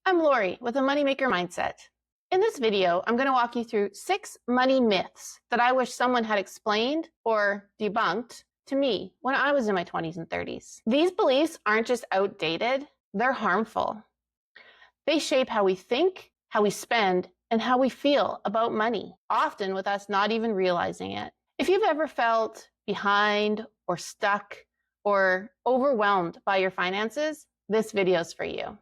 I'm Lori with a Moneymaker Mindset. In this video, I'm going to walk you through 6 money myths that I wish someone had explained or debunked to me when I was in my 20s and 30s. These beliefs aren't just outdated, they're harmful. They shape how we think, how we spend, and how we feel about money, often with us not even realizing it. If you've ever felt behind or stuck or overwhelmed by your finances, this video's for you.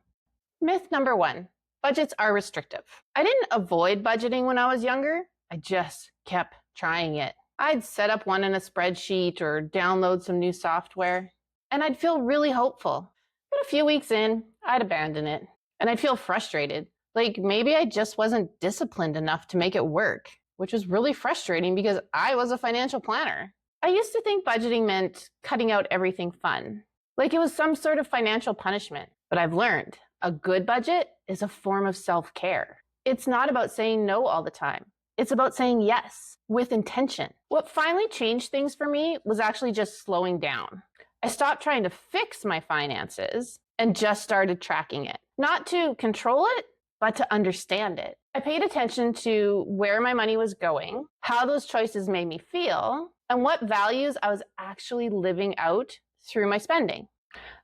Myth number 1, budgets are restrictive. I didn't avoid budgeting when I was younger. I just kept trying it. I'd set up one in a spreadsheet or download some new software, and I'd feel really hopeful. But a few weeks in, I'd abandon it, and I'd feel frustrated. Like maybe I just wasn't disciplined enough to make it work, which was really frustrating because I was a financial planner. I used to think budgeting meant cutting out everything fun, like it was some sort of financial punishment. But I've learned a good budget is a form of self-care. It's not about saying no all the time. It's about saying yes with intention. What finally changed things for me was actually just slowing down. I stopped trying to fix my finances and just started tracking it. Not to control it, but to understand it. I paid attention to where my money was going, how those choices made me feel, and what values I was actually living out through my spending.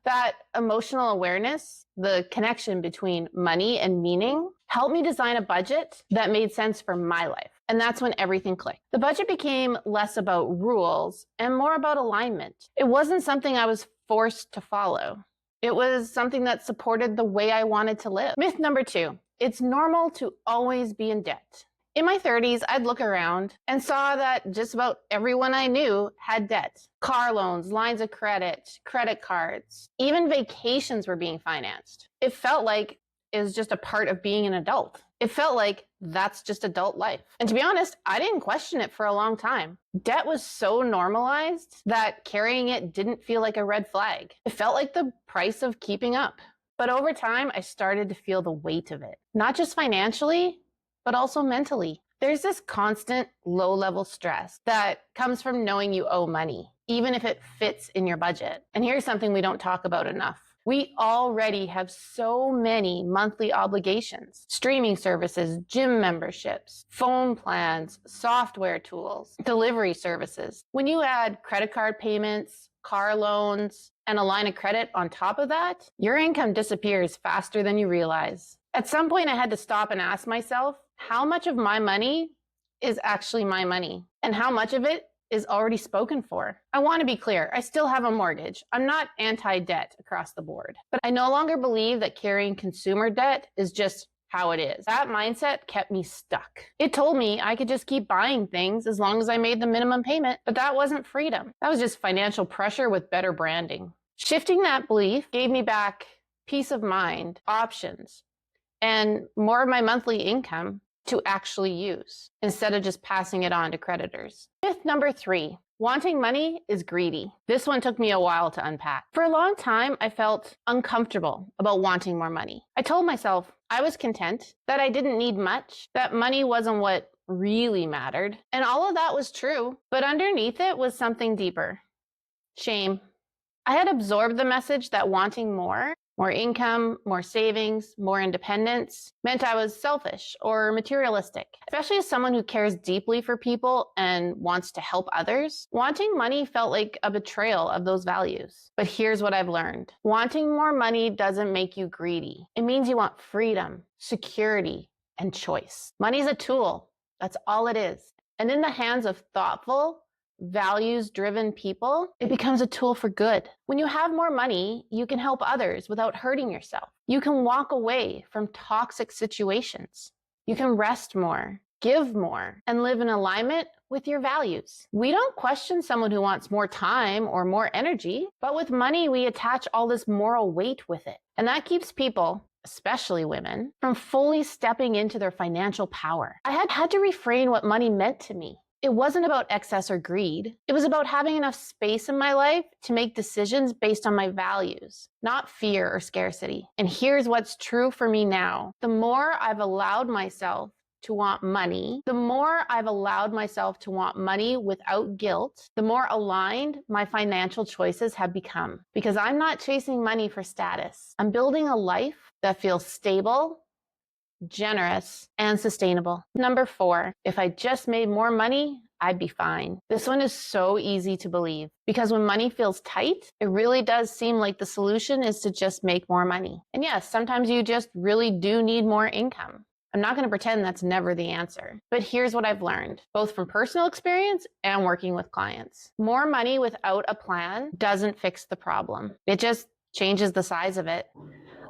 That emotional awareness, the connection between money and meaning, helped me design a budget that made sense for my life. And that's when everything clicked. The budget became less about rules and more about alignment. It wasn't something I was forced to follow. It was something that supported the way I wanted to live. Myth number 2, it's normal to always be in debt. In my 30s, I'd look around and saw that just about everyone I knew had debt. Car loans, lines of credit, credit cards, even vacations were being financed. It felt like it was just a part of being an adult. It felt like that's just adult life. And to be honest, I didn't question it for a long time. Debt was so normalized that carrying it didn't feel like a red flag. It felt like the price of keeping up. But over time, I started to feel the weight of it, not just financially, but also mentally. There's this constant low-level stress that comes from knowing you owe money, even if it fits in your budget. And here's something we don't talk about enough. We already have so many monthly obligations: streaming services, gym memberships, phone plans, software tools, delivery services. When you add credit card payments, car loans, and a line of credit on top of that, your income disappears faster than you realize. At some point, I had to stop and ask myself, how much of my money is actually my money? And how much of it is already spoken for? I want to be clear, I still have a mortgage. I'm not anti-debt across the board, but I no longer believe that carrying consumer debt is just how it is. That mindset kept me stuck. It told me I could just keep buying things as long as I made the minimum payment, but that wasn't freedom. That was just financial pressure with better branding. Shifting that belief gave me back peace of mind, options, and more of my monthly income to actually use instead of just passing it on to creditors. Myth number 3, wanting money is greedy. This one took me a while to unpack. For a long time, I felt uncomfortable about wanting more money. I told myself I was content, that I didn't need much, that money wasn't what really mattered. And all of that was true, but underneath it was something deeper: shame. I had absorbed the message that wanting more income, more savings, more independence meant I was selfish or materialistic. Especially as someone who cares deeply for people and wants to help others, wanting money felt like a betrayal of those values. But here's what I've learned. Wanting more money doesn't make you greedy. It means you want freedom, security, and choice. Money's a tool. That's all it is. And in the hands of thoughtful, values-driven people, it becomes a tool for good. When you have more money, you can help others without hurting yourself. You can walk away from toxic situations. You can rest more, give more, and live in alignment with your values. We don't question someone who wants more time or more energy, but with money, we attach all this moral weight with it. And that keeps people, especially women, from fully stepping into their financial power. I had to reframe what money meant to me. It wasn't about excess or greed. It was about having enough space in my life to make decisions based on my values, not fear or scarcity. And here's what's true for me now. The more I've allowed myself to want money, the more I've allowed myself to want money without guilt, the more aligned my financial choices have become. Because I'm not chasing money for status. I'm building a life that feels stable, generous, and sustainable. Number 4, if I just made more money, I'd be fine. This one is so easy to believe because when money feels tight, it really does seem like the solution is to just make more money. And yes, sometimes you just really do need more income. I'm not going to pretend that's never the answer, but here's what I've learned, both from personal experience and working with clients. More money without a plan doesn't fix the problem. It just changes the size of it.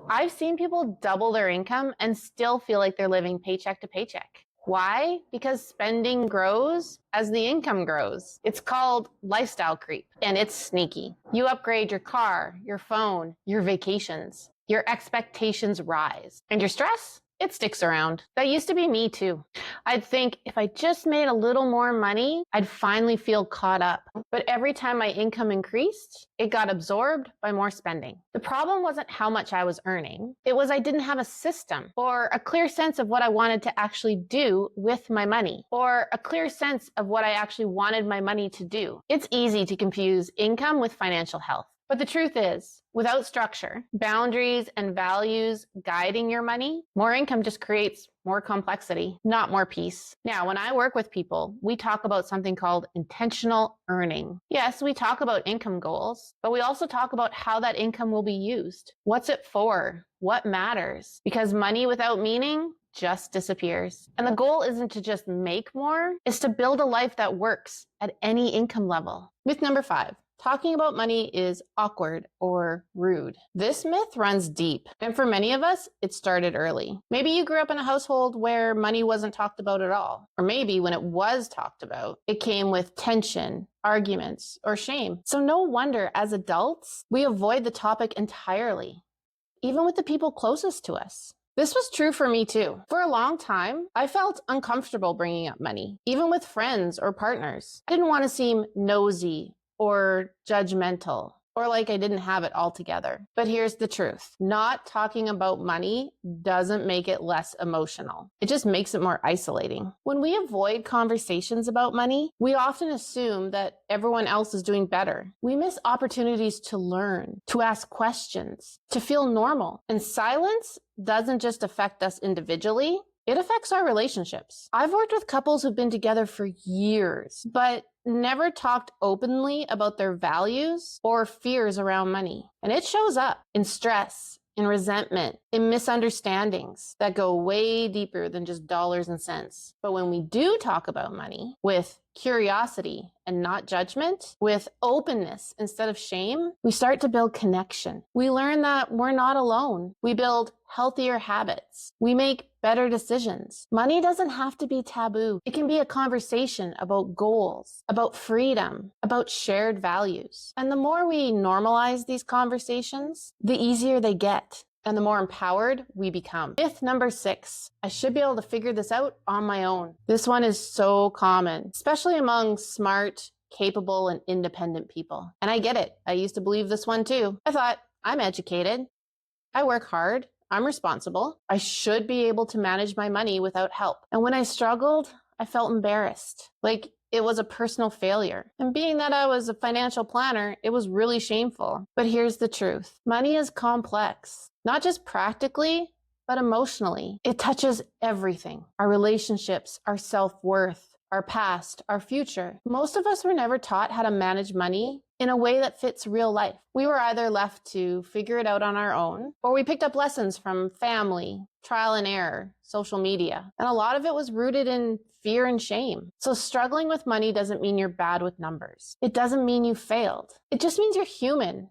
I've seen people double their income and still feel like they're living paycheck to paycheck. Why? Because spending grows as the income grows. It's called lifestyle creep, and it's sneaky. You upgrade your car, your phone, your vacations. Your expectations rise. And your stress? It sticks around. That used to be me too. I'd think if I just made a little more money, I'd finally feel caught up. But every time my income increased, it got absorbed by more spending. The problem wasn't how much I was earning. It was I didn't have a system or a clear sense of what I wanted to actually do with my money, or a clear sense of what I actually wanted my money to do. It's easy to confuse income with financial health. But the truth is, without structure, boundaries, and values guiding your money, more income just creates more complexity, not more peace. Now, when I work with people, we talk about something called intentional earning. Yes, we talk about income goals, but we also talk about how that income will be used. What's it for? What matters? Because money without meaning just disappears. And the goal isn't to just make more, it's to build a life that works at any income level. Myth number 5. Talking about money is awkward or rude. This myth runs deep, and for many of us, it started early. Maybe you grew up in a household where money wasn't talked about at all. Or maybe when it was talked about, it came with tension, arguments, or shame. So no wonder as adults, we avoid the topic entirely, even with the people closest to us. This was true for me too. For a long time, I felt uncomfortable bringing up money, even with friends or partners. I didn't want to seem nosy or judgmental, or like I didn't have it all together. But here's the truth. Not talking about money doesn't make it less emotional. It just makes it more isolating. When we avoid conversations about money, we often assume that everyone else is doing better. We miss opportunities to learn, to ask questions, to feel normal. And silence doesn't just affect us individually, it affects our relationships. I've worked with couples who've been together for years, but never talked openly about their values or fears around money. And it shows up in stress, in resentment, in misunderstandings that go way deeper than just dollars and cents. But when we do talk about money with curiosity and not judgment, with openness instead of shame, we start to build connection. We learn that we're not alone. We build healthier habits. We make better decisions. Money doesn't have to be taboo. It can be a conversation about goals, about freedom, about shared values. And the more we normalize these conversations, the easier they get, and the more empowered we become. Myth number 6, I should be able to figure this out on my own. This one is so common, especially among smart, capable, and independent people. And I get it. I used to believe this one too. I thought, I'm educated. I work hard. I'm responsible. I should be able to manage my money without help. And when I struggled, I felt embarrassed, like it was a personal failure. And being that I was a financial planner, it was really shameful. But here's the truth. Money is complex, not just practically, but emotionally. It touches everything. Our relationships, our self-worth, our past, our future. Most of us were never taught how to manage money in a way that fits real life. We were either left to figure it out on our own, or we picked up lessons from family, trial and error, social media. And a lot of it was rooted in fear and shame. So struggling with money doesn't mean you're bad with numbers. It doesn't mean you failed. It just means you're human.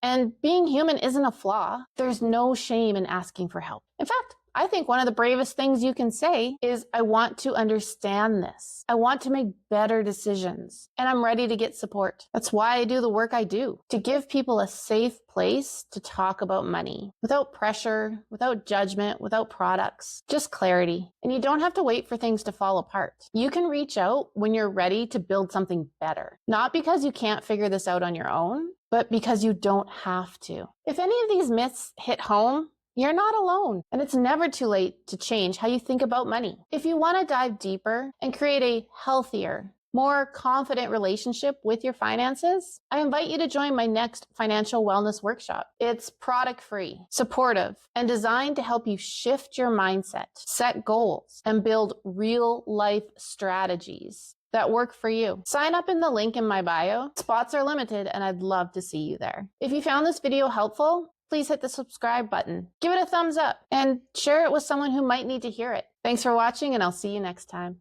And being human isn't a flaw. There's no shame in asking for help. In fact, I think one of the bravest things you can say is, I want to understand this. I want to make better decisions, and I'm ready to get support. That's why I do the work I do, to give people a safe place to talk about money without pressure, without judgment, without products, just clarity. And you don't have to wait for things to fall apart. You can reach out when you're ready to build something better, not because you can't figure this out on your own, but because you don't have to. If any of these myths hit home, you're not alone, and it's never too late to change how you think about money. If you want to dive deeper and create a healthier, more confident relationship with your finances, I invite you to join my next financial wellness workshop. It's product-free, supportive, and designed to help you shift your mindset, set goals, and build real-life strategies that work for you. Sign up in the link in my bio. Spots are limited, and I'd love to see you there. If you found this video helpful, please hit the subscribe button, give it a thumbs up, and share it with someone who might need to hear it. Thanks for watching, and I'll see you next time.